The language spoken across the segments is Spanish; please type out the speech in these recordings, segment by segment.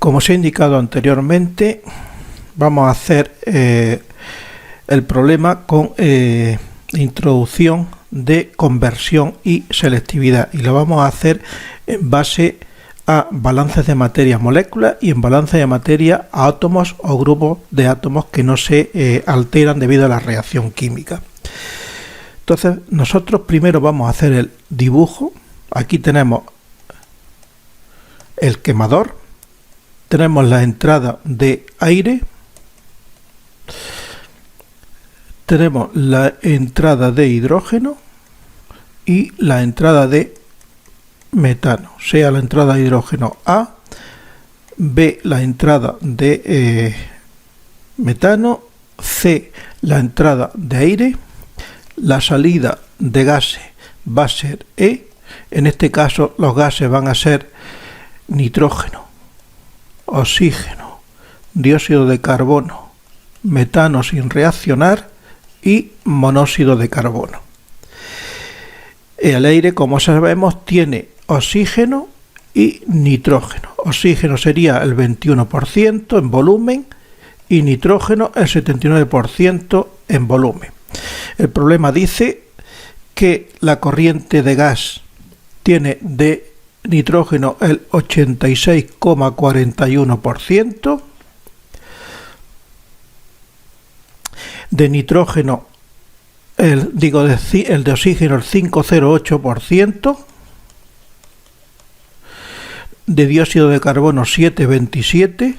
Como se ha indicado anteriormente, vamos a hacer el problema con introducción de conversión y selectividad, y lo vamos a hacer en base a balances de materia moléculas y en balance de materia a átomos o grupos de átomos que no se alteran debido a la reacción química. Entonces nosotros primero vamos a hacer el dibujo. Aquí tenemos el quemador, tenemos la entrada de aire, tenemos la entrada de hidrógeno y la entrada de metano, sea la entrada de hidrógeno A, B la entrada de metano, C la entrada de aire, la salida de gases va a ser E. En este caso los gases van a ser nitrógeno, oxígeno, dióxido de carbono, metano sin reaccionar y monóxido de carbono. El aire, como sabemos, tiene oxígeno y nitrógeno. Oxígeno sería el 21% en volumen y nitrógeno el 79% en volumen. El problema dice que la corriente de gas tiene de nitrógeno el 86,41%, de nitrógeno el de oxígeno el 5,08%, de dióxido de carbono 7,27%,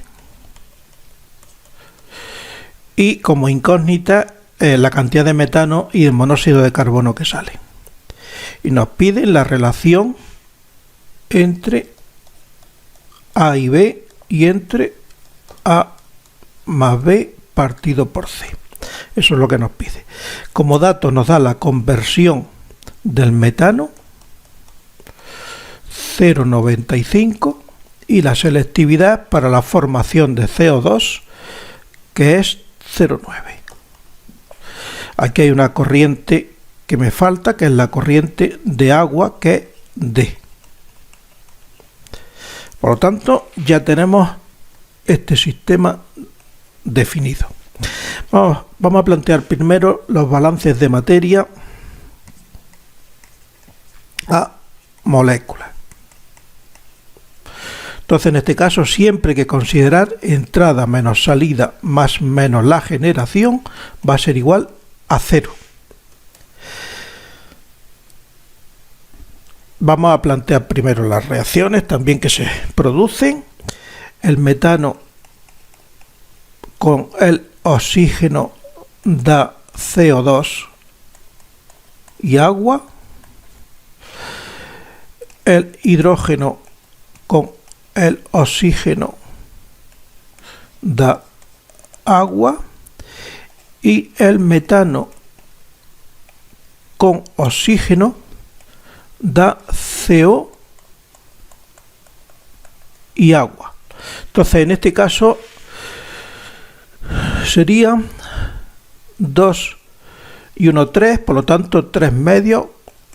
y como incógnita la cantidad de metano y el monóxido de carbono que sale. Y nos piden la relación entre A y B y entre A más B partido por C. Eso es lo que nos pide. Como dato nos da la conversión del metano 0,95 y la selectividad para la formación de CO2 que es 0,9. Aquí hay una corriente que me falta, que es la corriente de agua, que es D. Por lo tanto, ya tenemos este sistema definido. Vamos a plantear primero los balances de materia a moléculas. Entonces, en este caso, siempre hay que considerar entrada menos salida más menos la generación va a ser igual a 0. Vamos a plantear primero las reacciones también que se producen. El metano con el oxígeno da CO2 y agua. El hidrógeno con el oxígeno da agua. Y el metano con oxígeno da CO y agua. Entonces, en este caso sería 2 y 1, 3, por lo tanto 3 medios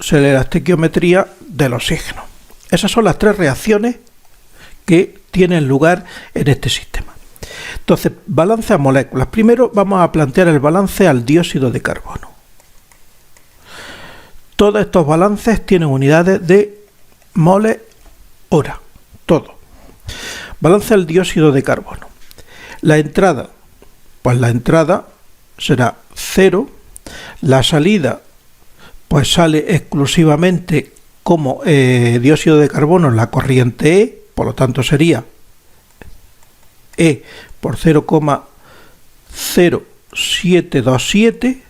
sería la estequiometría del oxígeno. Esas son las tres reacciones que tienen lugar en este sistema. Entonces, balance a moléculas. Primero vamos a plantear el balance al dióxido de carbono. Todos estos balances tienen unidades de moles hora. Todo. Balance al dióxido de carbono. La entrada, pues la entrada será 0. La salida, pues sale exclusivamente como dióxido de carbono en la corriente E, por lo tanto sería E por 0,0727,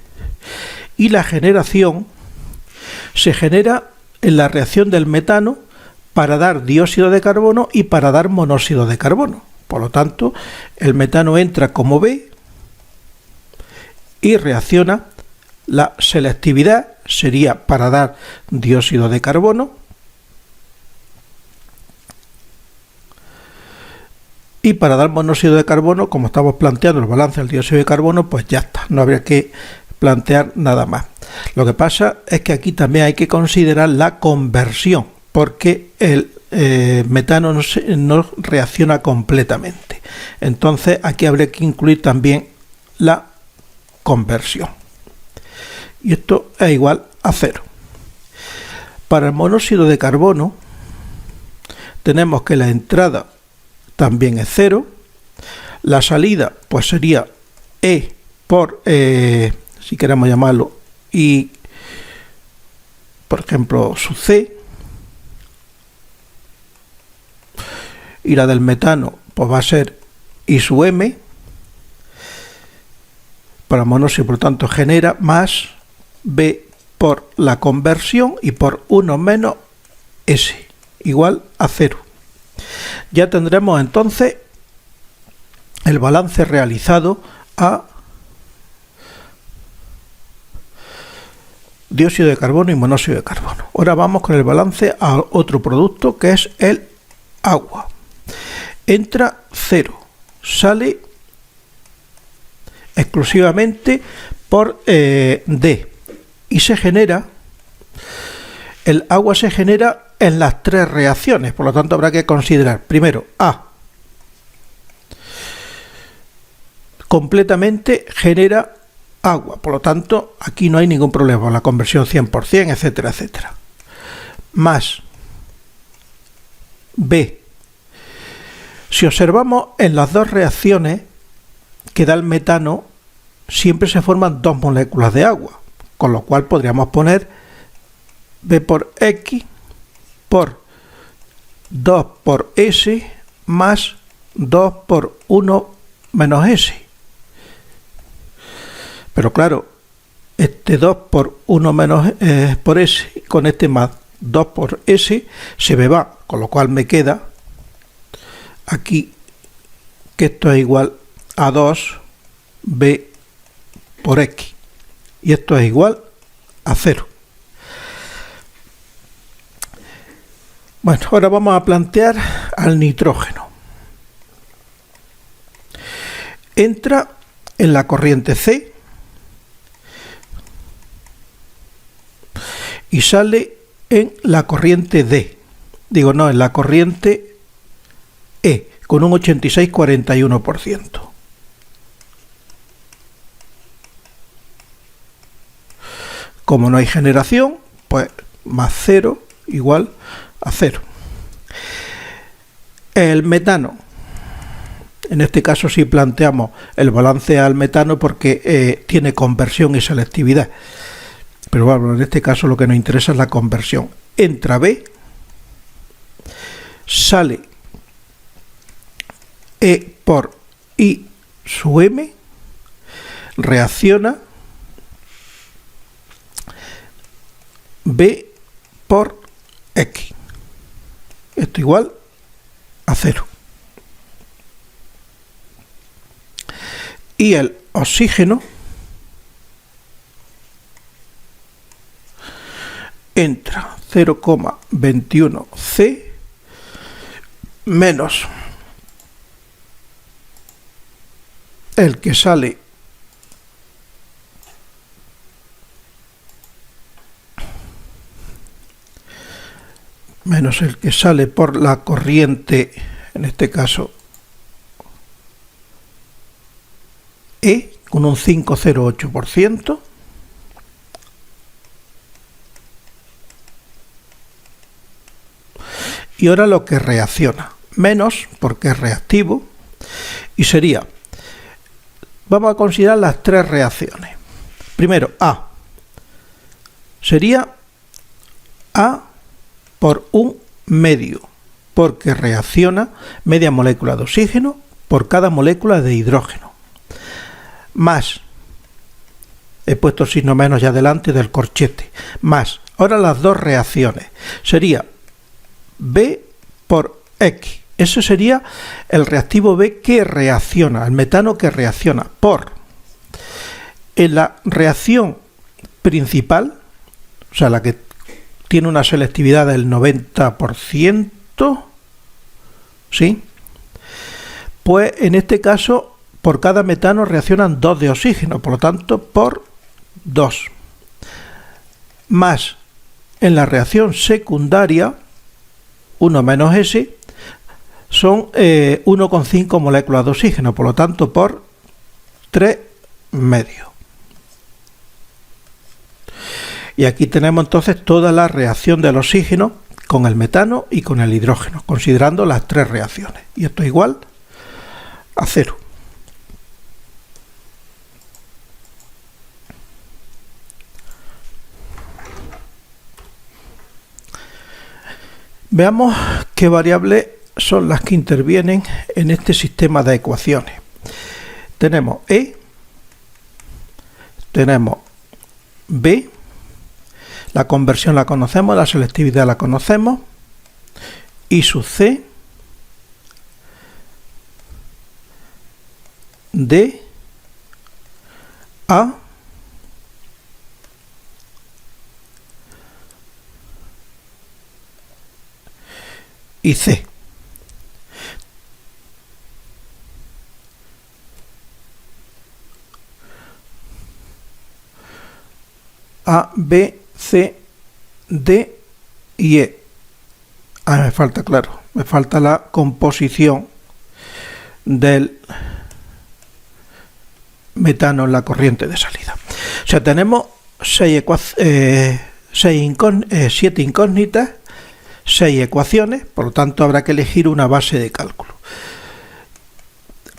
y la generación se genera en la reacción del metano para dar dióxido de carbono y para dar monóxido de carbono. Por lo tanto, el metano entra como B y reacciona. La selectividad sería para dar dióxido de carbono y para dar monóxido de carbono, como estamos planteando el balance del dióxido de carbono, pues ya está, no habría que plantear nada más. Lo que pasa es que aquí también hay que considerar la conversión, porque el metano no reacciona completamente. Entonces aquí habría que incluir también la conversión. Y esto es igual a 0. Para el monóxido de carbono tenemos que la entrada también es 0. La salida pues sería E por, si queremos llamarlo, I, por ejemplo, su C. Y la del metano pues va a ser I su M. Para monóxido, por lo tanto, genera más B por la conversión y por 1 menos S, igual a 0. Ya tendremos entonces el balance realizado a dióxido de carbono y monóxido de carbono. Ahora vamos con el balance a otro producto que es el agua. Entra 0, sale exclusivamente por D y se genera, el agua se genera en las 3 reacciones, por lo tanto habrá que considerar primero A, completamente genera agua, por lo tanto aquí no hay ningún problema, la conversión 100%, etcétera, etcétera. Más B, si observamos en las 2 reacciones que da el metano, siempre se forman 2 moléculas de agua, con lo cual podríamos poner B por X por 2 por S más 2 por 1 menos S. Pero claro, este 2 por 1 menos por S con este más 2 por S se me va, con lo cual me queda aquí que esto es igual a 2B por X y esto es igual a 0. Bueno, ahora vamos a plantear al nitrógeno. Entra en la corriente C y sale en la corriente D. Digo, no, en la corriente E, con un 86,41%. Como no hay generación, pues más 0 igual a 0. El metano. En este caso sí planteamos el balance al metano porque tiene conversión y selectividad. Pero bueno, en este caso lo que nos interesa es la conversión. Entra B, sale E por I su M, reacciona B por X. Esto igual a 0. Y el oxígeno entra 0,21 C menos el que sale por la corriente, en este caso E, con un 5,08%. Y ahora lo que reacciona, menos porque es reactivo, y sería, vamos a considerar las 3 reacciones. Primero, A, sería A por un medio, porque reacciona media molécula de oxígeno por cada molécula de hidrógeno. Más, he puesto el signo menos ya delante del corchete, más, ahora las 2 reacciones, sería B por X. Eso sería el reactivo B que reacciona, el metano que reacciona por. En la reacción principal, o sea, la que tiene una selectividad del 90%, ¿sí? Pues en este caso, por cada metano reaccionan 2 de oxígeno, por lo tanto, por 2. Más, en la reacción secundaria, 1 menos S son 1,5 moléculas de oxígeno, por lo tanto por 3 medios. Y aquí tenemos entonces toda la reacción del oxígeno con el metano y con el hidrógeno, considerando las 3 reacciones. Y esto es igual a 0. Veamos qué variables son las que intervienen en este sistema de ecuaciones. Tenemos E, tenemos B, la conversión la conocemos, la selectividad la conocemos, I sub C, D, A, y C. A, B, C, D y E. Me falta, claro, me falta la composición del metano en la corriente de salida. O sea, tenemos 7 incógnitas, 6 ecuaciones, por lo tanto habrá que elegir una base de cálculo.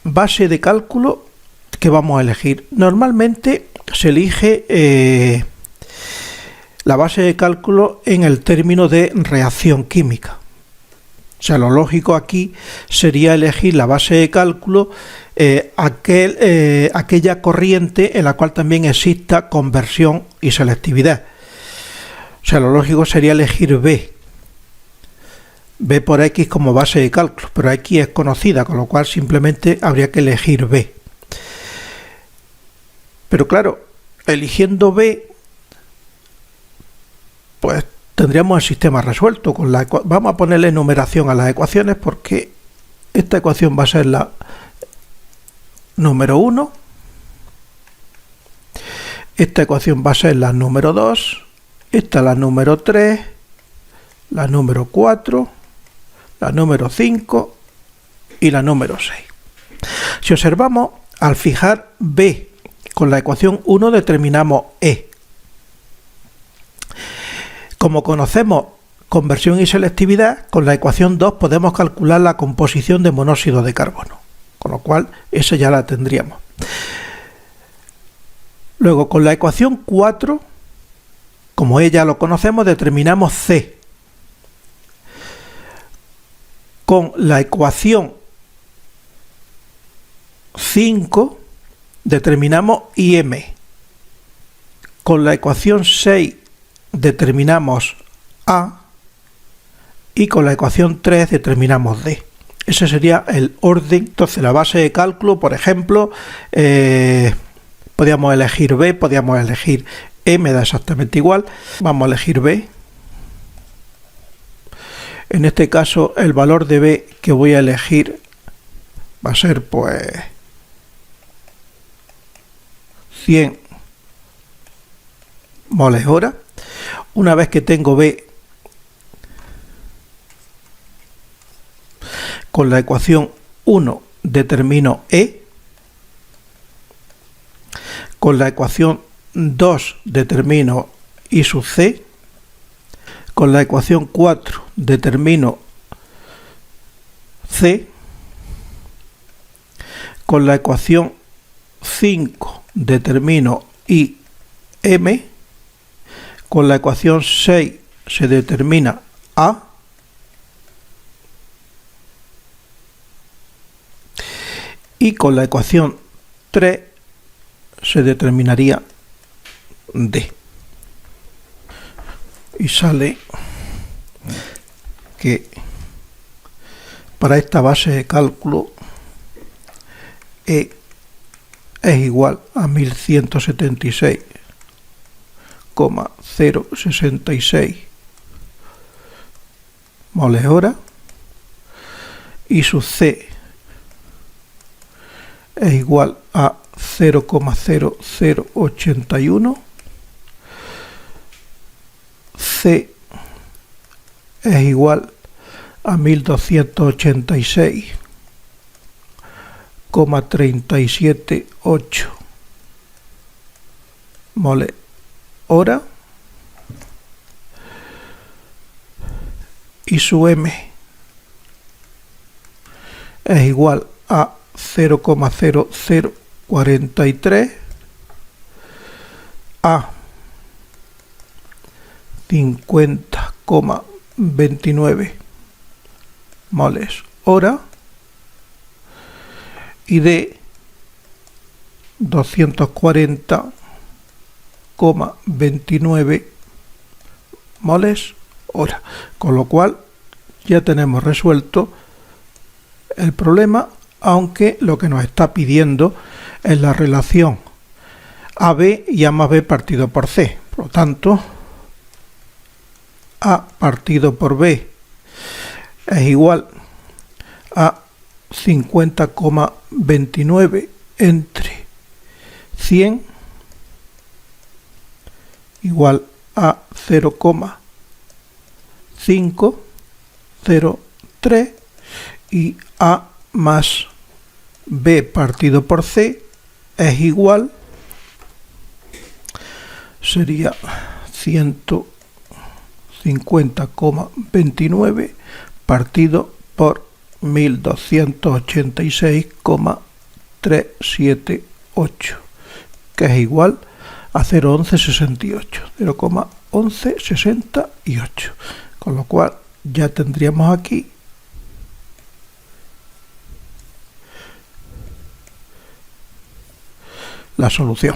Base de cálculo que vamos a elegir. Normalmente se elige la base de cálculo en el término de reacción química. O sea, lo lógico aquí sería elegir la base de cálculo aquella corriente en la cual también exista conversión y selectividad. O sea, lo lógico sería elegir B por X como base de cálculo, pero X es conocida, con lo cual simplemente habría que elegir B. Pero claro, eligiendo B, pues tendríamos el sistema resuelto. Vamos a ponerle numeración a las ecuaciones porque esta ecuación va a ser la número 1, esta ecuación va a ser la número 2, esta la número 3, la número 4, la número 5 y la número 6. Si observamos, al fijar B con la ecuación 1 determinamos E. Como conocemos conversión y selectividad, con la ecuación 2 podemos calcular la composición de monóxido de carbono, con lo cual esa ya la tendríamos. Luego, con la ecuación 4, como ella lo conocemos, determinamos C. Con la ecuación 5 determinamos IM. Con la ecuación 6 determinamos A y con la ecuación 3 determinamos D. Ese sería el orden. Entonces, la base de cálculo, por ejemplo, podríamos elegir B, podríamos elegir E, me da exactamente igual. Vamos a elegir B. En este caso, el valor de B que voy a elegir va a ser, pues, 100 moles hora. Una vez que tengo B, con la ecuación 1 determino E, con la ecuación 2 determino I sub C, con la ecuación 4 determino C, con la ecuación 5 determino IM, con la ecuación 6 se determina A, y con la ecuación 3 se determinaría D. Y sale que para esta base de cálculo E es igual a 1176,066 moles hora, y su C es igual a 0,0081, C es igual a 1286,378 moles hora, y su M es igual a 0,0043 a 50,29 moles hora, y de 240,29 moles hora, con lo cual ya tenemos resuelto el problema, aunque lo que nos está pidiendo es la relación AB y A más B partido por C. Por lo tanto, A partido por B es igual a 50,29 entre 100 igual a 0,503, y A más B partido por C es igual, sería 150,29 partido por 1286,378, que es igual a 0,1168, con lo cual ya tendríamos aquí la solución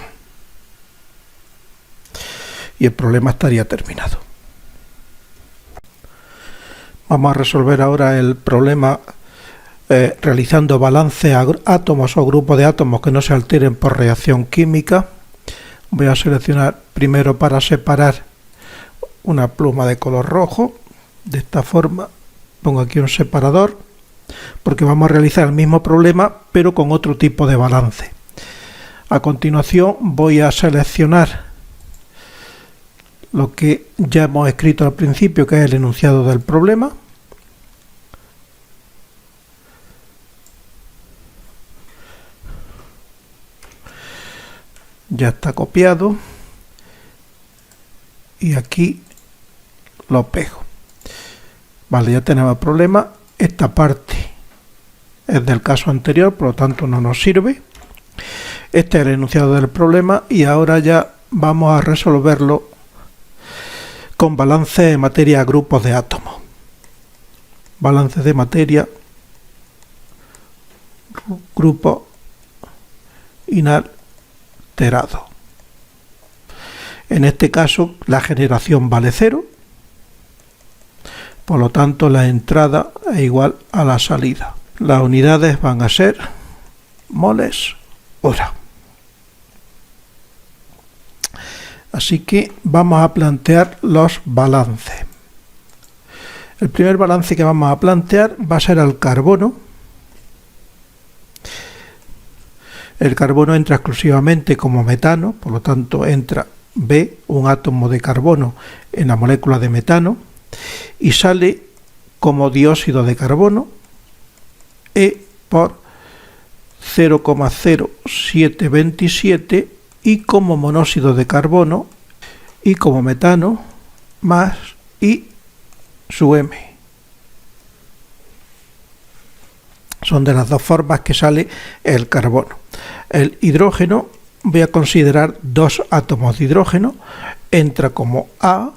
y el problema estaría terminado. Vamos a resolver ahora el problema realizando balance a átomos o grupos de átomos que no se alteren por reacción química. Voy a seleccionar primero, para separar, una pluma de color rojo. De esta forma pongo aquí un separador, porque vamos a realizar el mismo problema pero con otro tipo de balance. A continuación voy a seleccionar lo que ya hemos escrito al principio, que es el enunciado del problema. Ya está copiado y aquí lo pego. Vale, ya tenemos el problema. Esta parte es del caso anterior, por lo tanto no nos sirve. Este es el enunciado del problema y ahora ya vamos a resolverlo con balance de materia a grupos de átomos. Balance de materia, grupo inalterado. En este caso la generación vale 0, por lo tanto la entrada es igual a la salida. Las unidades van a ser moles hora. Así que vamos a plantear los balances. El primer balance que vamos a plantear va a ser al carbono. El carbono entra exclusivamente como metano, por lo tanto entra B, un átomo de carbono, en la molécula de metano, y sale como dióxido de carbono, E por 0,0727, y como monóxido de carbono y como metano más I su M. Son de las dos formas que sale el carbono. El hidrógeno, voy a considerar dos átomos de hidrógeno, entra como A,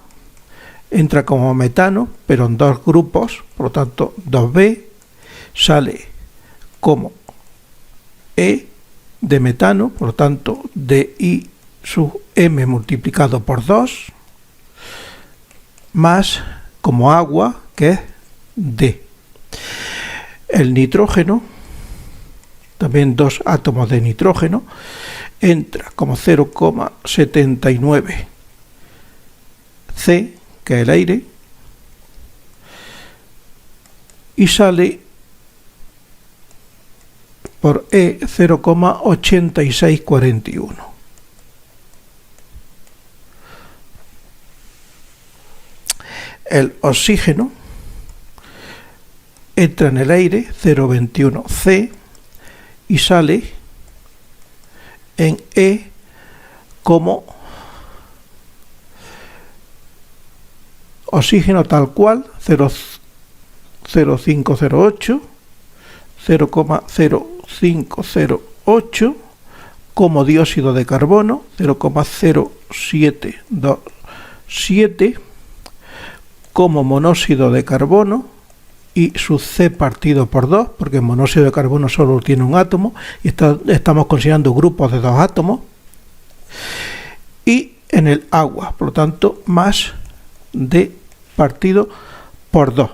entra como metano, pero en dos grupos, por lo tanto 2B, sale como E de metano, por lo tanto DI sub M multiplicado por 2, más como agua, que es D. El nitrógeno, también dos átomos de nitrógeno, entra como 0,79 C, que es el aire, y sale por E 0,8641. El oxígeno entra en el aire 0,21C y sale en E como oxígeno tal cual 0,0508, 0,0508, como dióxido de carbono 0,0727, como monóxido de carbono y su C partido por 2, porque el monóxido de carbono solo tiene un átomo y estamos considerando grupos de 2 átomos, y en el agua, por lo tanto, más D partido por 2.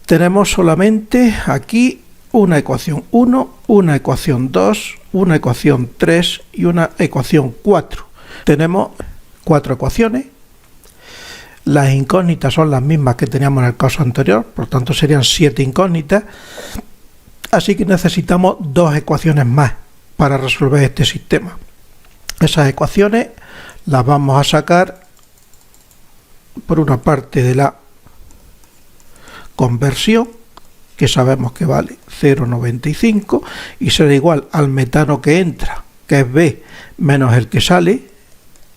Tenemos solamente aquí una ecuación 1, una ecuación 2, una ecuación 3 y una ecuación 4. Tenemos 4 ecuaciones. Las incógnitas son las mismas que teníamos en el caso anterior, por tanto serían 7 incógnitas. Así que necesitamos 2 ecuaciones más para resolver este sistema. Esas ecuaciones las vamos a sacar por una parte de la conversión, que sabemos que vale 0,95 y será igual al metano que entra, que es B, menos el que sale,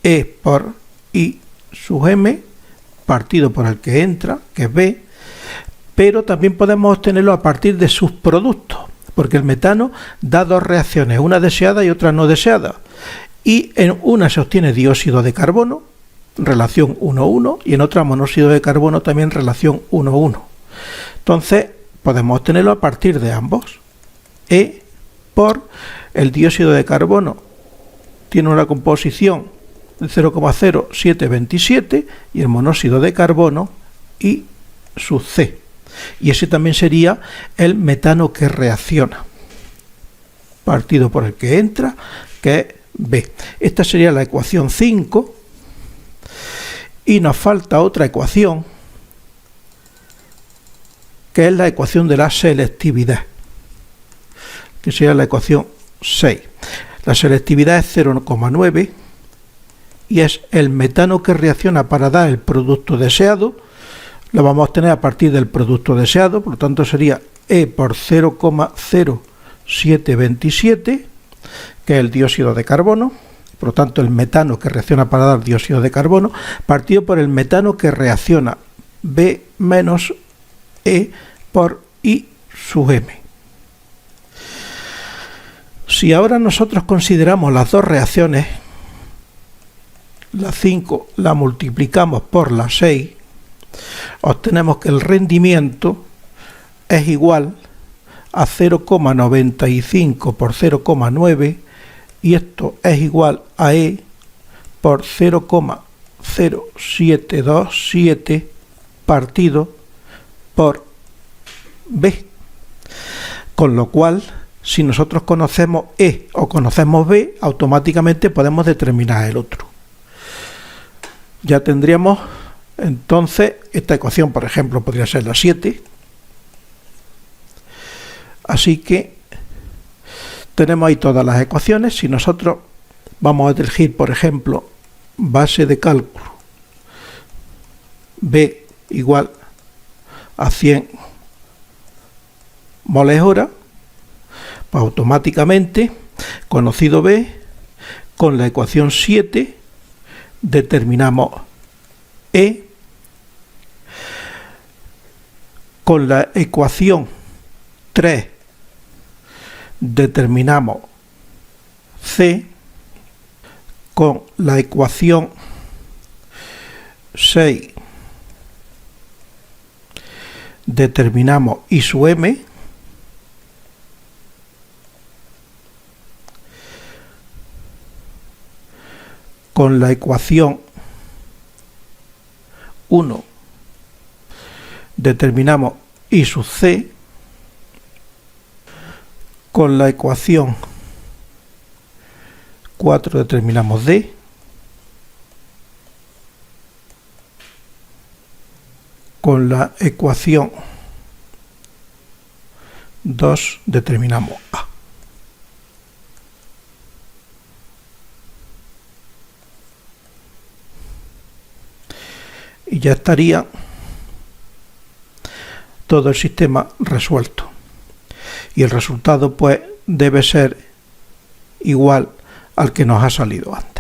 E por I sub M, partido por el que entra, que es B, pero también podemos obtenerlo a partir de sus productos, porque el metano da 2 reacciones, una deseada y otra no deseada, y en una se obtiene dióxido de carbono, relación 1,1, y en otra monóxido de carbono, también relación 1,1. Entonces podemos obtenerlo a partir de ambos. E por el dióxido de carbono tiene una composición de 0,0727 y el monóxido de carbono y su C. Y ese también sería el metano que reacciona, partido por el que entra, que es B. Esta sería la ecuación 5 y nos falta otra ecuación, que es la ecuación de la selectividad, que sería la ecuación 6. La selectividad es 0,9 y es el metano que reacciona para dar el producto deseado. Lo vamos a obtener a partir del producto deseado, por lo tanto sería E por 0,0727, que es el dióxido de carbono, por lo tanto el metano que reacciona para dar dióxido de carbono, partido por el metano que reacciona, B menos E por I sub M. Si ahora nosotros consideramos las dos reacciones, la 5 la multiplicamos por la 6, obtenemos que el rendimiento es igual a 0,95 por 0,9 y esto es igual a E por 0,0727 partido por B. Con lo cual, si nosotros conocemos E o conocemos B, automáticamente podemos determinar el otro. Ya tendríamos entonces esta ecuación, por ejemplo, podría ser la 7. Así que tenemos ahí todas las ecuaciones. Si nosotros vamos a elegir, por ejemplo, base de cálculo B igual a 100 moles hora, pues automáticamente, conocido B, con la ecuación 7 determinamos E, con la ecuación 3 determinamos C, con la ecuación 6 determinamos I sub M, con la ecuación 1 determinamos I sub C, con la ecuación 4 determinamos D, con la ecuación 2 determinamos A. Y ya estaría todo el sistema resuelto. Y el resultado pues debe ser igual al que nos ha salido antes.